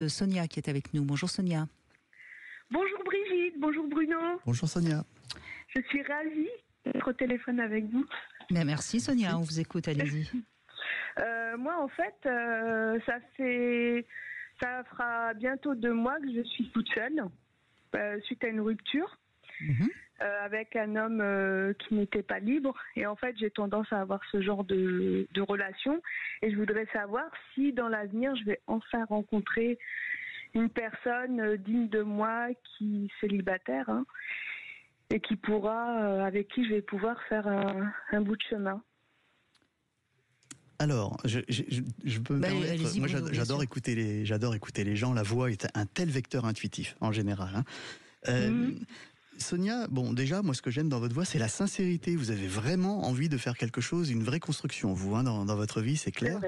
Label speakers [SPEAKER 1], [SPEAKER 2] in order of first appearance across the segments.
[SPEAKER 1] Sonia qui est avec nous. Bonjour Sonia.
[SPEAKER 2] Bonjour Brigitte, bonjour Bruno.
[SPEAKER 3] Bonjour Sonia.
[SPEAKER 2] Je suis ravie d'être au téléphone avec vous.
[SPEAKER 1] Mais merci Sonia, on vous écoute, allez-y.
[SPEAKER 2] Moi en fait, ça fera bientôt 2 mois que je suis toute seule, suite à une rupture, avec un homme qui n'était pas libre. Et en fait, j'ai tendance à avoir ce genre de relation. Et je voudrais savoir si dans l'avenir, je vais enfin rencontrer une personne digne de moi, qui est célibataire, et qui pourra, avec qui je vais pouvoir faire un bout de chemin.
[SPEAKER 3] Alors, je peux me permettre. Moi, j'adore écouter les gens. La voix est un tel vecteur intuitif en général. Sonia, bon, déjà, moi, ce que j'aime dans votre voix, c'est la sincérité. Vous avez vraiment envie de faire quelque chose, une vraie construction, vous, dans votre vie, c'est clair.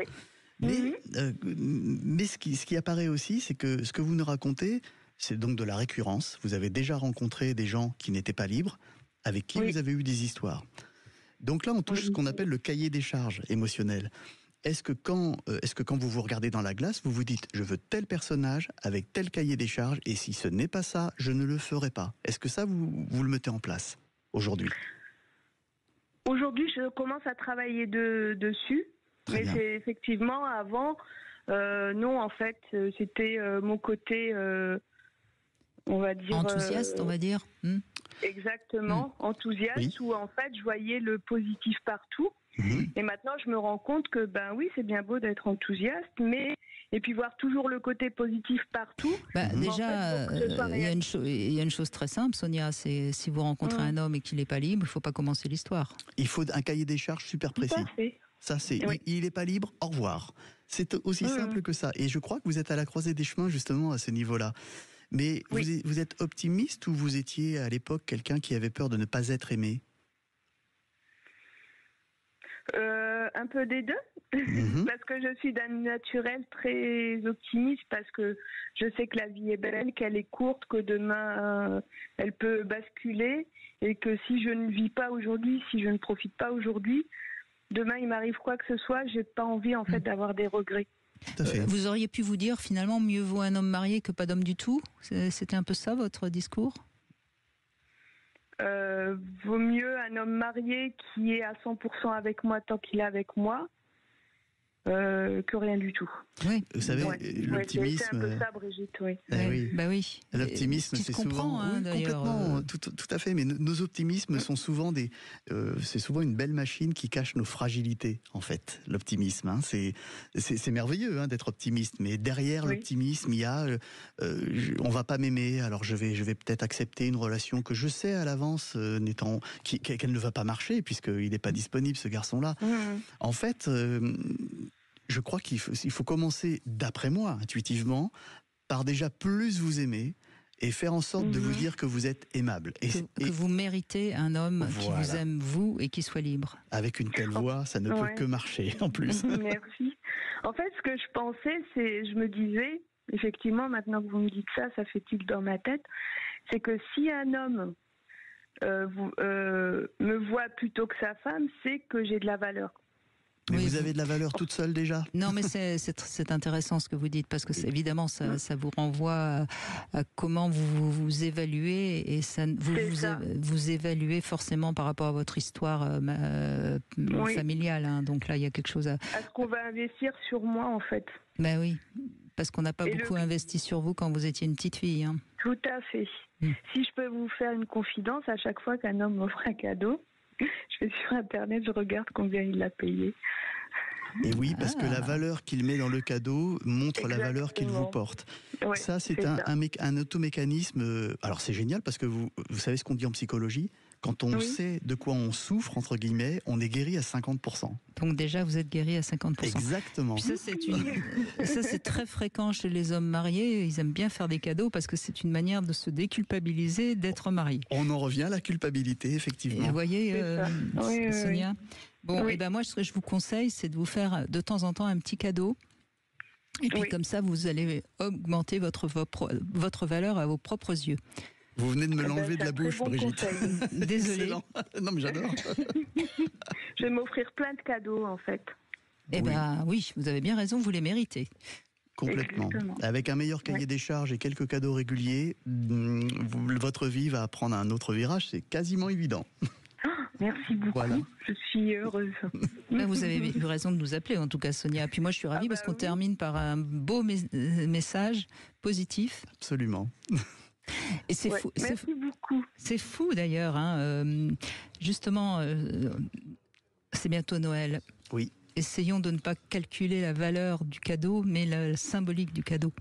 [SPEAKER 3] Mais ce qui apparaît aussi, c'est que ce que vous nous racontez, c'est donc de la récurrence. Vous avez déjà rencontré des gens qui n'étaient pas libres, avec qui vous avez eu des histoires. Donc là, on touche ce qu'on appelle le cahier des charges émotionnel. Est-ce que quand vous vous regardez dans la glace, vous vous dites « je veux tel personnage avec tel cahier des charges et si ce n'est pas ça, je ne le ferai pas ». Est-ce que ça, vous le mettez en place aujourd'hui ?
[SPEAKER 2] Aujourd'hui, je commence à travailler dessus. Mais c'est effectivement avant, non, en fait, c'était mon côté, on va dire...
[SPEAKER 1] Enthousiaste, on va dire.
[SPEAKER 2] Exactement, enthousiaste, où en fait, je voyais le positif partout. Et maintenant, je me rends compte que, ben oui, c'est bien beau d'être enthousiaste, mais... Et puis voir toujours le côté positif partout.
[SPEAKER 1] Déjà, il y a une chose très simple, Sonia, c'est si vous rencontrez un homme et qu'il n'est pas libre, il ne faut pas commencer l'histoire.
[SPEAKER 3] Il faut un cahier des charges super précis.
[SPEAKER 2] Tout à fait.
[SPEAKER 3] Ça, c'est il n'est pas libre, au revoir. C'est aussi simple que ça. Et je crois que vous êtes à la croisée des chemins, justement, à ce niveau-là. Mais vous êtes optimiste ou vous étiez, à l'époque, quelqu'un qui avait peur de ne pas être aimé ?
[SPEAKER 2] Un peu des deux, parce que je suis d'un naturel très optimiste, parce que je sais que la vie est belle, qu'elle est courte, que demain elle peut basculer, et que si je ne vis pas aujourd'hui, si je ne profite pas aujourd'hui, demain il m'arrive quoi que ce soit, j'ai pas envie en fait d'avoir des regrets.
[SPEAKER 1] Vous auriez pu vous dire finalement mieux vaut un homme marié que pas d'homme du tout ? C'était un peu ça votre discours ?
[SPEAKER 2] Vaut mieux un homme marié qui est à 100% avec moi tant qu'il est avec moi que rien du tout.
[SPEAKER 1] Oui.
[SPEAKER 3] Vous savez, l'optimisme...
[SPEAKER 2] c'est un peu ça, Brigitte, oui.
[SPEAKER 1] Oui.
[SPEAKER 3] L'optimisme, c'est souvent... complètement, tout à fait, mais nos optimismes sont souvent c'est souvent une belle machine qui cache nos fragilités, en fait, l'optimisme. C'est merveilleux d'être optimiste, mais derrière l'optimisme, il y a... on va pas m'aimer, alors je vais peut-être accepter une relation que je sais à l'avance qu'elle ne va pas marcher, puisqu'il n'est pas disponible, ce garçon-là. En fait... je crois qu'il faut commencer, d'après moi, intuitivement, par déjà plus vous aimer et faire en sorte de vous dire que vous êtes aimable.
[SPEAKER 1] Que vous méritez un homme qui vous aime, vous, et qui soit libre.
[SPEAKER 3] Avec une telle voix, ça ne peut que marcher, en plus.
[SPEAKER 2] Merci. En fait, ce que je pensais, je me disais, effectivement, maintenant que vous me dites ça, ça fait tilt dans ma tête, c'est que si un homme me voit plutôt que sa femme, c'est que j'ai de la valeur.
[SPEAKER 3] Mais vous avez de la valeur toute seule déjà ?
[SPEAKER 1] Non, mais c'est intéressant ce que vous dites, parce que évidemment, ça vous renvoie à comment vous évaluez, et vous évaluez forcément par rapport à votre histoire familiale. Donc là, il y a quelque chose à...
[SPEAKER 2] Est-ce qu'on va investir sur moi, en fait ?
[SPEAKER 1] Ben oui, parce qu'on n'a pas beaucoup investi sur vous quand vous étiez une petite fille.
[SPEAKER 2] Tout à fait. Si je peux vous faire une confidence, à chaque fois qu'un homme m'offre un cadeau, je vais sur Internet, je regarde combien il l'a payé.
[SPEAKER 3] Et oui, parce que la valeur qu'il met dans le cadeau montre la valeur qu'il vous porte. Ouais, ça, c'est un automécanisme. Alors, c'est génial parce que vous savez ce qu'on dit en psychologie. Quand on sait de quoi on souffre, entre guillemets, on est guéri à 50%.
[SPEAKER 1] Donc déjà, vous êtes guéri à 50%.
[SPEAKER 3] Exactement.
[SPEAKER 1] Puis ça, c'est très fréquent chez les hommes mariés. Ils aiment bien faire des cadeaux parce que c'est une manière de se déculpabiliser d'être marié.
[SPEAKER 3] On en revient à la culpabilité, effectivement.
[SPEAKER 1] Et vous voyez, Sonia. Bon, et ben moi, ce que je vous conseille, c'est de vous faire de temps en temps un petit cadeau. Et puis comme ça, vous allez augmenter votre valeur à vos propres yeux.
[SPEAKER 3] Vous venez de me l'enlever de la bouche, Brigitte.
[SPEAKER 1] Désolée.
[SPEAKER 3] Non, mais j'adore.
[SPEAKER 2] Je vais m'offrir plein de cadeaux, en fait.
[SPEAKER 1] Eh bien, oui, vous avez bien raison, vous les méritez.
[SPEAKER 3] Complètement.
[SPEAKER 2] Exactement.
[SPEAKER 3] Avec un meilleur cahier des charges et quelques cadeaux réguliers, votre vie va prendre un autre virage, c'est quasiment évident.
[SPEAKER 2] Merci beaucoup, voilà. Je suis heureuse.
[SPEAKER 1] Vous avez eu raison de nous appeler, en tout cas, Sonia. Puis moi, je suis ravie parce qu'on termine par un beau message positif.
[SPEAKER 3] Absolument.
[SPEAKER 1] Et c'est fou.
[SPEAKER 2] Merci beaucoup.
[SPEAKER 1] C'est fou d'ailleurs. Justement, c'est bientôt Noël.
[SPEAKER 3] Oui.
[SPEAKER 1] Essayons de ne pas calculer la valeur du cadeau, mais la symbolique du cadeau.